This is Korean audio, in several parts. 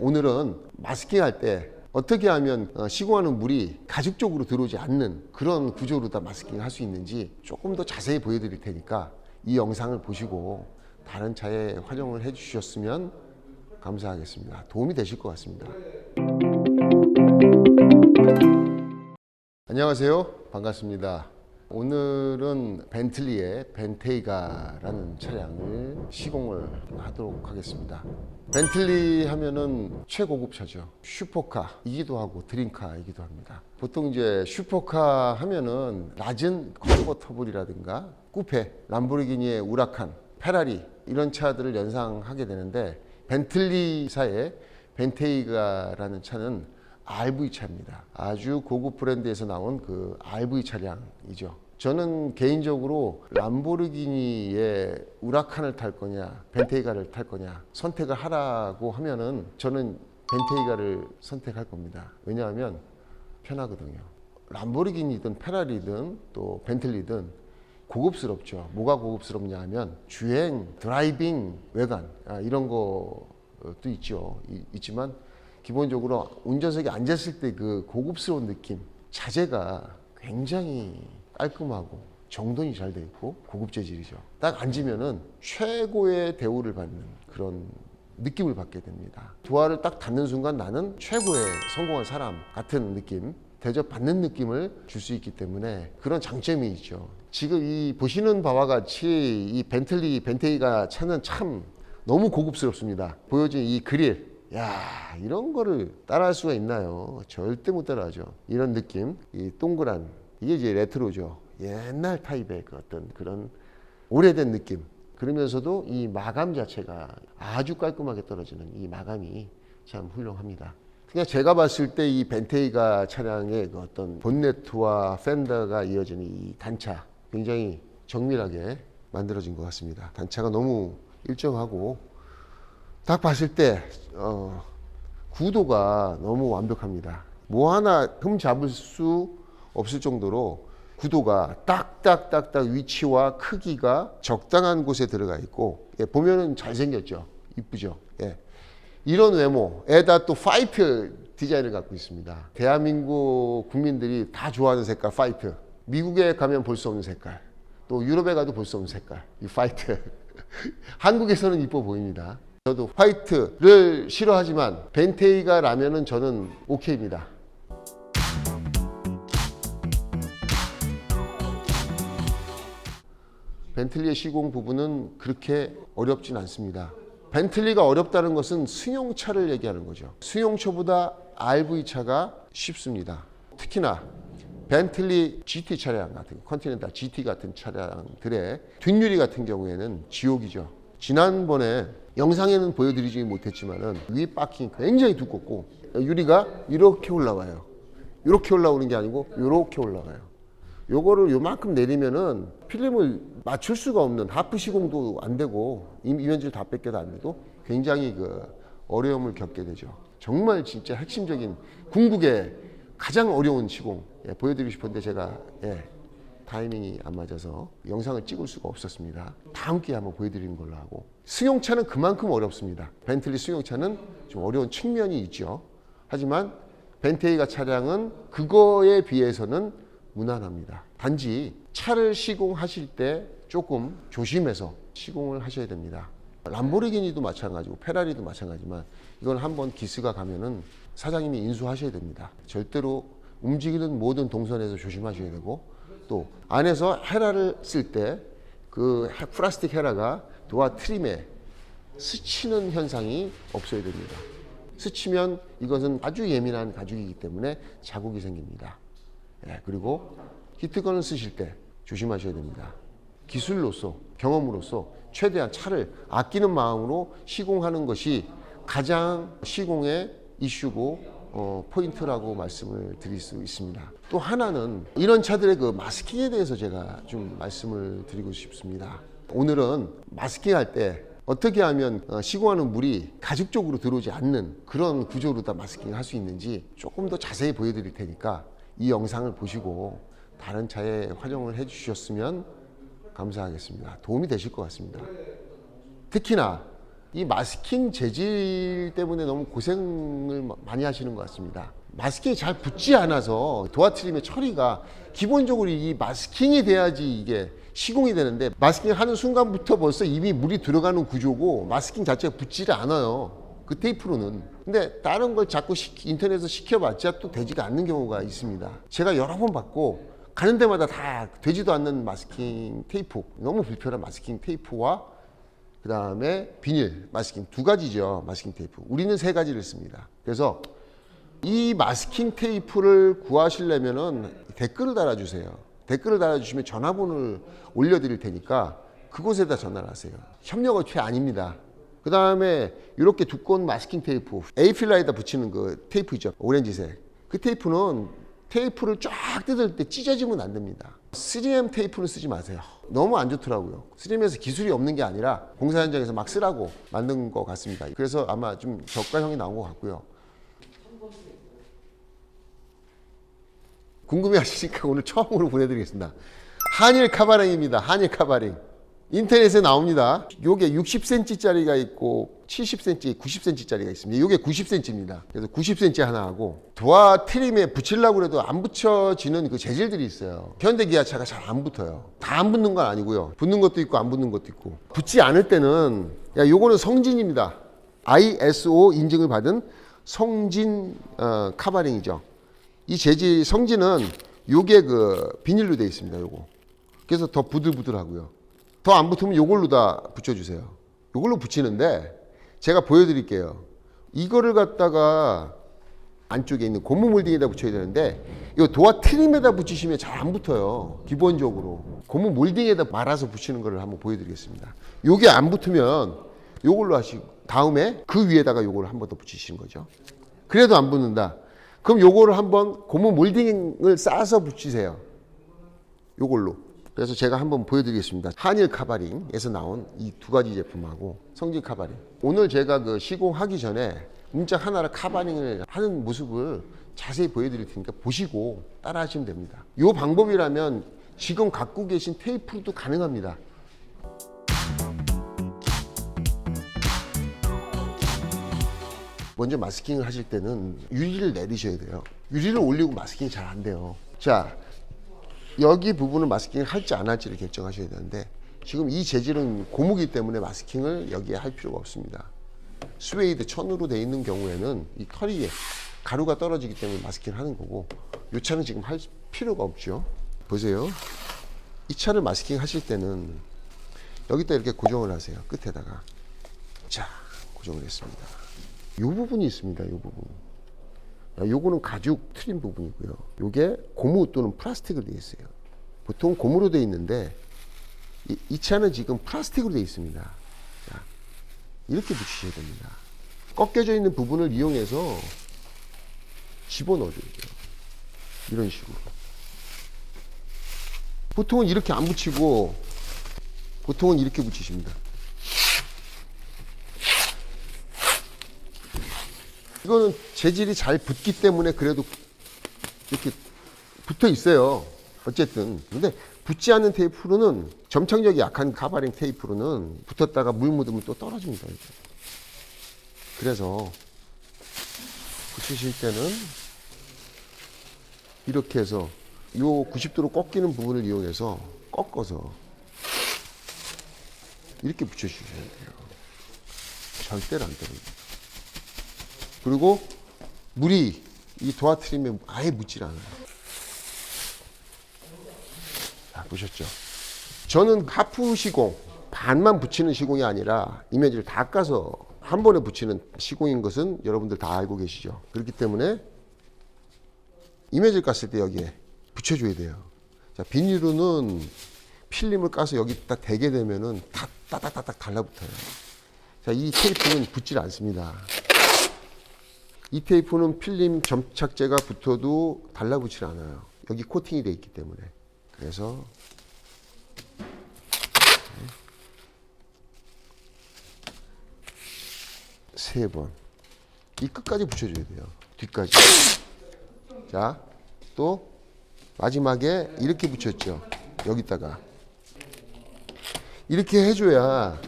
오늘은 마스킹 할 때 어떻게 하면 시공하는 물이 가죽 쪽으로 들어오지 않는 그런 구조로 다 마스킹을 할 수 있는지 조금 더 자세히 보여드릴 테니까 이 영상을 보시고 다른 차에 활용을 해 주셨으면 감사하겠습니다. 도움이 되실 것 같습니다. 안녕하세요. 반갑습니다. 오늘은 벤틀리의 벤테이가라는 차량을 시공을 하도록 하겠습니다. 벤틀리 하면은 최고급 차죠. 슈퍼카이기도 하고 드림카이기도 합니다. 보통 이제 슈퍼카 하면은 낮은 컨버터블이라든가 쿠페, 람보르기니의 우라칸, 페라리 이런 차들을 연상하게 되는데 벤틀리사의 벤테이가라는 차는 RV 차입니다. 아주 고급 브랜드에서 나온 그 RV 차량이죠. 저는 개인적으로 람보르기니의 우라칸을 탈 거냐 벤테이가를 탈 거냐 선택을 하라고 하면은 저는 벤테이가를 선택할 겁니다. 왜냐하면 편하거든요. 람보르기니든 페라리든 또 벤틀리든 고급스럽죠. 뭐가 고급스럽냐 하면 주행, 드라이빙, 외관 이런 것도 있죠. 있지만 기본적으로 운전석에 앉았을 때 그 고급스러운 느낌, 자재가 굉장히 깔끔하고 정돈이 잘 돼 있고 고급 재질이죠. 딱 앉으면은 최고의 대우를 받는 그런 느낌을 받게 됩니다. 도어를 딱 닫는 순간 나는 최고의 성공한 사람 같은 느낌, 대접받는 느낌을 줄 수 있기 때문에 그런 장점이 있죠. 지금 이 보시는 바와 같이 이 벤테이가 차는 참 너무 고급스럽습니다. 보여진 이 그릴, 야, 이런 거를 따라할 수가 있나요? 절대 못 따라하죠. 이런 느낌, 이 동그란, 이게 이제 레트로죠. 옛날 타입의 그 어떤 그런 오래된 느낌. 그러면서도 이 마감 자체가 아주 깔끔하게 떨어지는 이 마감이 참 훌륭합니다. 그냥 제가 봤을 때 이 벤테이가 차량의 그 어떤 본네트와 팬더가 이어지는 이 단차, 굉장히 정밀하게 만들어진 것 같습니다. 단차가 너무 일정하고 딱 봤을 때 구도가 너무 완벽합니다. 뭐 하나 흠 잡을 수 없을 정도로 구도가 딱딱딱딱 위치와 크기가 적당한 곳에 들어가 있고, 예, 보면은 잘생겼죠. 이쁘죠. 예. 이런 외모에다 또 화이트 디자인을 갖고 있습니다. 대한민국 국민들이 다 좋아하는 색깔 화이트. 미국에 가면 볼 수 없는 색깔. 또 유럽에 가도 볼 수 없는 색깔. 이 화이트. 한국에서는 이뻐 보입니다. 저도 화이트를 싫어하지만 벤테이가라면은 저는 오케이입니다. 벤틀리의 시공 부분은 그렇게 어렵진 않습니다. 벤틀리가 어렵다는 것은 승용차를 얘기하는 거죠. 승용차보다 RV차가 쉽습니다. 특히나 벤틀리 GT 차량 같은 컨티넨탈 GT 같은 차량들의 뒷유리 같은 경우에는 지옥이죠. 지난번에 영상에는 보여드리지 못했지만은 위 바킹이 굉장히 두껍고 유리가 이렇게 올라와요. 이렇게 올라오는 게 아니고 이렇게 올라가요. 요거를 요만큼 내리면은 필름을 맞출 수가 없는 하프 시공도 안 되고 이면지를 다 뺏겨도 안 돼도 굉장히 그 어려움을 겪게 되죠. 정말 진짜 핵심적인 궁극의 가장 어려운 시공 보여드리고 싶은데 제가 타이밍이 안 맞아서 영상을 찍을 수가 없었습니다. 다음 기회에 한번 보여드리는 걸로 하고. 승용차는 그만큼 어렵습니다. 벤틀리 승용차는 좀 어려운 측면이 있죠. 하지만 벤테이가 차량은 그거에 비해서는 무난합니다. 단지 차를 시공하실 때 조금 조심해서 시공을 하셔야 됩니다. 람보르기니도 마찬가지고 페라리도 마찬가지지만 이건 한번 기스가 가면은 사장님이 인수하셔야 됩니다. 절대로 움직이는 모든 동선에서 조심하셔야 되고, 또 안에서 헤라를 쓸 때 그 플라스틱 헤라가 도어 트림에 스치는 현상이 없어야 됩니다. 스치면 이것은 아주 예민한 가죽이기 때문에 자국이 생깁니다. 그리고 히트건을 쓰실 때 조심하셔야 됩니다. 기술로서 경험으로서 최대한 차를 아끼는 마음으로 시공하는 것이 가장 시공의 이슈고 포인트라고 말씀을 드릴 수 있습니다. 또 하나는 이런 차들의 그 마스킹에 대해서 제가 좀 말씀을 드리고 싶습니다. 오늘은 마스킹 할 때 어떻게 하면 시공하는 물이 가죽 쪽으로 들어오지 않는 그런 구조로 다 마스킹을 할 수 있는지 조금 더 자세히 보여드릴 테니까 이 영상을 보시고 다른 차에 활용을 해 주셨으면 감사하겠습니다. 도움이 되실 것 같습니다. 특히나 이 마스킹 재질 때문에 너무 고생을 많이 하시는 것 같습니다. 마스킹이 잘 붙지 않아서 도화 트림의 처리가 기본적으로 이 마스킹이 돼야지 이게 시공이 되는데, 마스킹 하는 순간부터 벌써 이미 물이 들어가는 구조고 마스킹 자체가 붙지를 않아요, 그 테이프로는. 근데 다른 걸 자꾸 인터넷에서 시켜봤자 또 되지가 않는 경우가 있습니다. 제가 여러 번 봤고 가는 데마다 다 되지도 않는 마스킹 테이프, 너무 불편한 마스킹 테이프와 그 다음에 비닐 마스킹, 두 가지죠. 마스킹 테이프. 우리는 세 가지를 씁니다. 그래서 이 마스킹 테이프를 구하시려면은 댓글을 달아주세요. 댓글을 달아주시면 전화번호를 올려드릴 테니까 그곳에다 전화를 하세요. 협력업체 아닙니다. 그 다음에 이렇게 두꺼운 마스킹 테이프, 에이필라에다 붙이는 그 테이프 있죠, 오렌지색. 그 테이프는 테이프를 쫙 뜯을 때 찢어지면 안 됩니다. 3M 테이프는 쓰지 마세요. 너무 안 좋더라고요. 3M에서 기술이 없는 게 아니라 공사 현장에서 막 쓰라고 만든 것 같습니다. 그래서 아마 좀 저가형이 나온 것 같고요. 궁금해 하시니까 오늘 처음으로 보내드리겠습니다. 한일 카바링입니다. 한일 카바링. 인터넷에 나옵니다. 요게 60cm짜리가 있고 70cm, 90cm짜리가 있습니다. 요게 90cm입니다. 그래서 90cm 하나 하고, 도화 트림에 붙이려고 해도 안 붙여지는 그 재질들이 있어요. 현대기아차가 잘 안 붙어요. 다 안 붙는 건 아니고요. 붙는 것도 있고 안 붙는 것도 있고. 붙지 않을 때는, 요거는 성진입니다. ISO 인증을 받은 성진 카바링이죠. 이 재질 성진은 요게 그 비닐로 되어 있습니다. 요거. 그래서 더 부들부들하고요. 더 안 붙으면 요걸로 다 붙여주세요. 요걸로 붙이는데 제가 보여드릴게요. 이거를 갖다가 안쪽에 있는 고무 몰딩에다 붙여야 되는데, 이 도화 트림에다 붙이시면 잘 안 붙어요. 기본적으로 고무 몰딩에다 말아서 붙이는 거를 한번 보여드리겠습니다. 요게 안 붙으면 요걸로 하시고, 다음에 그 위에다가 요거를 한 번 더 붙이시는 거죠. 그래도 안 붙는다. 그럼 요거를 한번 고무 몰딩을 싸서 붙이세요. 요걸로. 그래서 제가 한번 보여드리겠습니다. 한일 카바링에서 나온 이 두 가지 제품하고 성진 카바링. 오늘 제가 그 시공하기 전에 문짝 하나를 카바링을 하는 모습을 자세히 보여드릴 테니까 보시고 따라 하시면 됩니다. 이 방법이라면 지금 갖고 계신 테이프도 가능합니다. 먼저 마스킹을 하실 때는 유리를 내리셔야 돼요. 유리를 올리고 마스킹이 잘 안 돼요. 자, 여기 부분을 마스킹을 할지 안 할지를 결정하셔야 되는데, 지금 이 재질은 고무기 때문에 마스킹을 여기에 할 필요가 없습니다. 스웨이드 천으로 되어 있는 경우에는 이 털이 가루가 떨어지기 때문에 마스킹을 하는 거고, 이 차는 지금 할 필요가 없죠. 보세요. 이 차를 마스킹 하실 때는 여기다 이렇게 고정을 하세요. 끝에다가. 자, 고정을 했습니다. 이 부분이 있습니다. 이 부분. 요거는 가죽 트림 부분이고요. 요게 고무 또는 플라스틱으로 되어 있어요. 보통 고무로 되어 있는데 이 차는 지금 플라스틱으로 되어 있습니다. 자, 이렇게 붙이셔야 됩니다. 꺾여져 있는 부분을 이용해서 집어넣어줘야 돼요. 이런 식으로. 보통은 이렇게 안 붙이고 보통은 이렇게 붙이십니다. 이거는 재질이 잘 붙기 때문에 그래도 이렇게 붙어 있어요. 어쨌든. 근데 붙지 않는 테이프로는, 점착력이 약한 카바링 테이프로는 붙었다가 물 묻으면 또 떨어집니다. 이렇게. 그래서 붙이실 때는 이렇게 해서 이 90도로 꺾이는 부분을 이용해서 꺾어서 이렇게 붙여주셔야 돼요. 절대로 안 떨어집니다. 그리고 물이 이 도화 트림에 아예 묻질 않아요. 자, 보셨죠? 저는 하프 시공, 반만 붙이는 시공이 아니라 이미지를 다 까서 한 번에 붙이는 시공인 것은 여러분들 다 알고 계시죠? 그렇기 때문에 이미지를 깠을 때 여기에 붙여줘야 돼요. 자, 비닐로는 필름을 까서 여기 딱 대게 되면은 다 따닥따닥 달라붙어요. 자, 이 테이프는 붙질 않습니다. 이 테이프는 필름 점착제가 붙어도 달라붙질 않아요. 여기 코팅이 되어 있기 때문에. 그래서 세 번. 이 끝까지 붙여줘야 돼요. 뒤까지. 자, 또 마지막에 이렇게 붙였죠. 여기다가. 이렇게 해줘야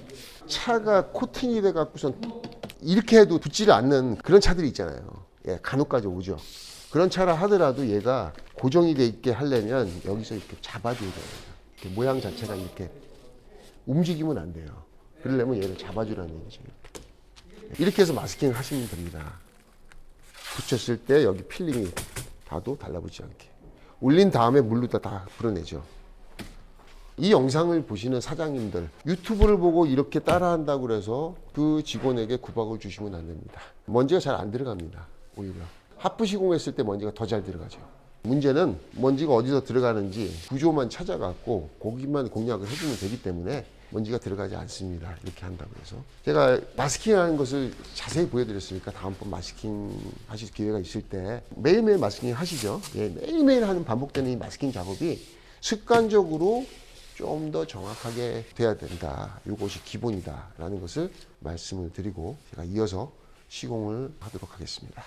차가 코팅이 돼 갖고선 이렇게 해도 붙지를 않는 그런 차들이 있잖아요. 예, 간혹까지 오죠. 그런 차라 하더라도 얘가 고정이 돼 있게 하려면 여기서 이렇게 잡아줘야 돼요. 이렇게 모양 자체가 이렇게 움직이면 안 돼요. 그러려면 얘를 잡아주라는 얘기죠. 이렇게 해서 마스킹을 하시면 됩니다. 붙였을 때 여기 필름이 다도 달라붙지 않게. 올린 다음에 물로 다 불어내죠. 이 영상을 보시는 사장님들, 유튜브를 보고 이렇게 따라한다고 그래서 그 직원에게 구박을 주시면 안 됩니다. 먼지가 잘 안 들어갑니다. 오히려. 하프 시공했을 때 먼지가 더 잘 들어가죠. 문제는 먼지가 어디서 들어가는지 구조만 찾아갖고 거기만 공략을 해주면 되기 때문에 먼지가 들어가지 않습니다. 이렇게 한다고 해서. 제가 마스킹 하는 것을 자세히 보여드렸으니까 다음번 마스킹 하실 기회가 있을 때 매일매일 마스킹 하시죠. 예, 매일매일 하는 반복되는 이 마스킹 작업이 습관적으로 좀 더 정확하게 돼야 된다. 이것이 기본이다. 라는 것을 말씀을 드리고 제가 이어서 시공을 하도록 하겠습니다.